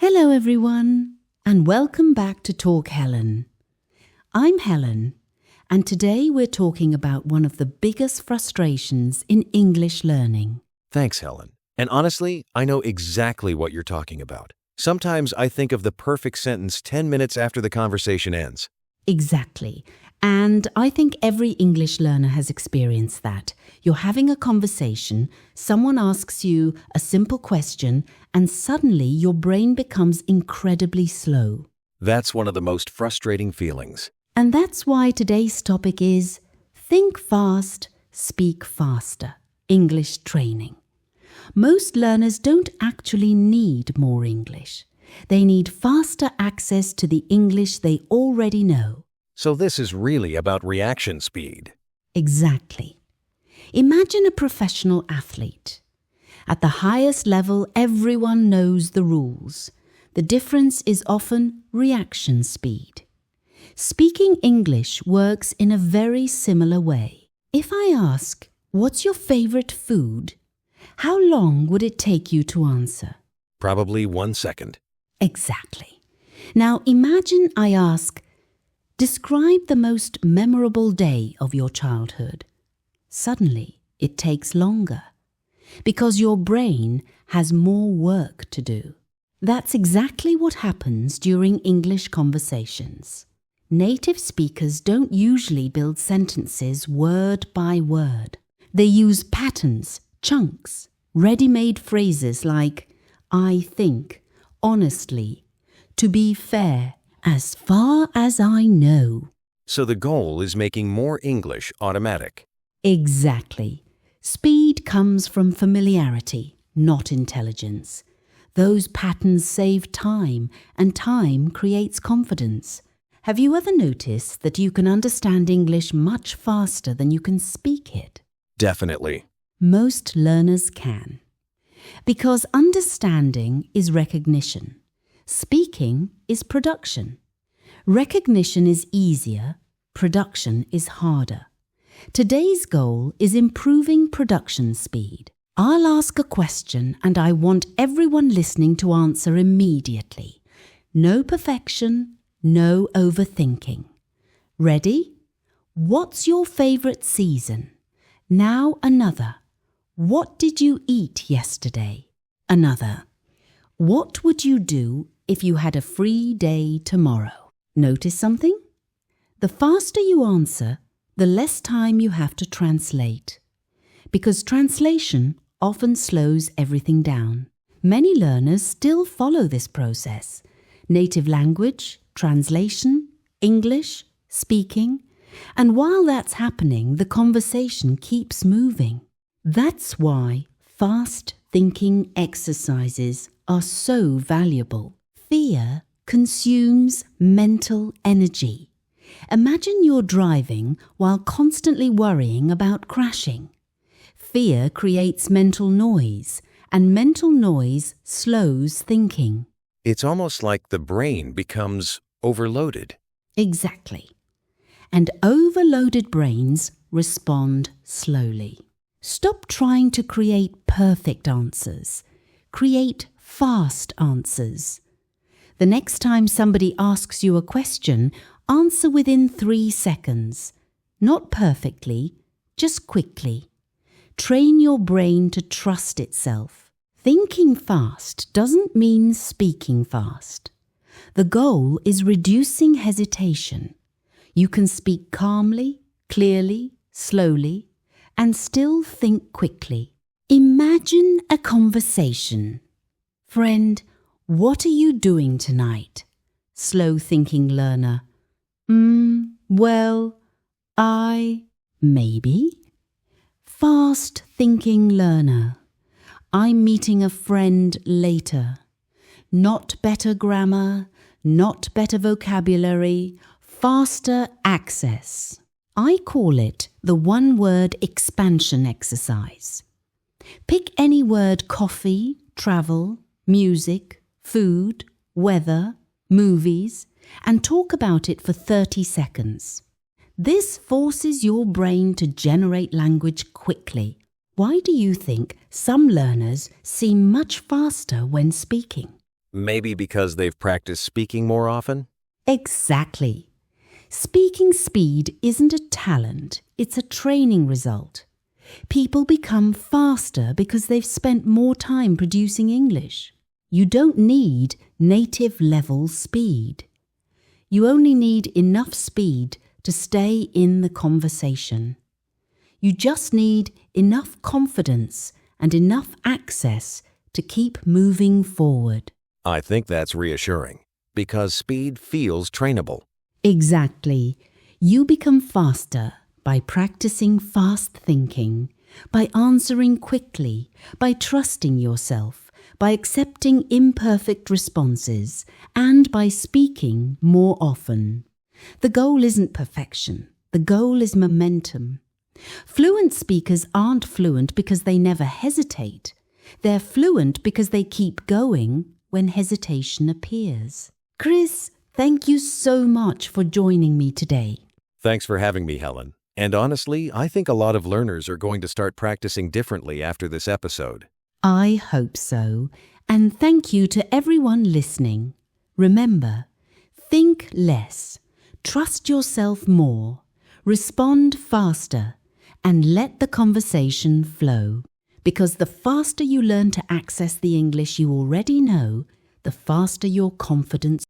Hello everyone, and welcome back to Talk Helen. I'm Helen, and today we're talking about one of the biggest frustrations in English learning. Thanks, Helen. And honestly, I know exactly what you're talking about. Sometimes I think of the perfect sentence 10 minutes after the conversation ends. Exactly. And I think every English learner has experienced that. You're having a conversation, someone asks you a simple question, and suddenly your brain becomes incredibly slow. That's one of the most frustrating feelings. And that's why today's topic is Think Fast, Speak Faster, English Training. Most learners don't actually need more English. They need faster access to the English they already know. So this is really about reaction speed. Exactly. Imagine a professional athlete. At the highest level, everyone knows the rules. The difference is often reaction speed. Speaking English works in a very similar way. If I ask, "What's your favorite food?" how long would it take you to answer? Probably 1 second. Exactly. Now imagine I ask, "Describe the most memorable day of your childhood." Suddenly, it takes longer because your brain has more work to do. That's exactly what happens during English conversations. Native speakers don't usually build sentences word by word. They use patterns, chunks, ready-made phrases like "I think," "honestly," "to be fair," "as far as I know." So the goal is making more English automatic. Exactly. Speed comes from familiarity, not intelligence. Those patterns save time, and time creates confidence. Have you ever noticed that you can understand English much faster than you can speak it? Definitely. Most learners can. Because understanding is recognition. Speaking is production. Recognition is easier, production is harder. Today's goal is improving production speed. I'll ask a question and I want everyone listening to answer immediately. No perfection, no overthinking. Ready? What's your favorite season? Now another. What did you eat yesterday? Another. What would you do if you had a free day tomorrow? Notice something? The faster you answer, the less time you have to translate. Because translation often slows everything down. Many learners still follow this process. Native language, translation, English, speaking. And while that's happening, the conversation keeps moving. That's why fast thinking exercises are so valuable. Fear consumes mental energy. Imagine you're driving while constantly worrying about crashing. Fear creates mental noise, and mental noise slows thinking. It's almost like the brain becomes overloaded. Exactly. And overloaded brains respond slowly. Stop trying to create perfect answers. Create fast answers. The next time somebody asks you a question, answer within 3 seconds. Not perfectly, just quickly. Train your brain to trust itself. Thinking fast doesn't mean speaking fast. The goal is reducing hesitation. You can speak calmly, clearly, slowly, and still think quickly. Imagine a conversation. "Friend, what are you doing tonight?" Slow thinking learner. Well, maybe. Fast thinking learner. "I'm meeting a friend later." Not better grammar, not better vocabulary, faster access. I call it the one-word expansion exercise. Pick any word: coffee, travel, music, food, weather, movies, and talk about it for 30 seconds. This forces your brain to generate language quickly. Why do you think some learners seem much faster when speaking? Maybe because they've practiced speaking more often? Exactly. Speaking speed isn't a talent, it's a training result. People become faster because they've spent more time producing English. You don't need native level speed. You only need enough speed to stay in the conversation. You just need enough confidence and enough access to keep moving forward. I think that's reassuring, because speed feels trainable. Exactly. You become faster by practicing fast thinking, by answering quickly, by trusting yourself, by accepting imperfect responses, and by speaking more often. The goal isn't perfection. The goal is momentum. Fluent speakers aren't fluent because they never hesitate. They're fluent because they keep going when hesitation appears. Chris, thank you so much for joining me today. Thanks for having me, Helen. And honestly, I think a lot of learners are going to start practicing differently after this episode. I hope so. And thank you to everyone listening. Remember, think less, trust yourself more, respond faster, and let the conversation flow. Because the faster you learn to access the English you already know, the faster your confidence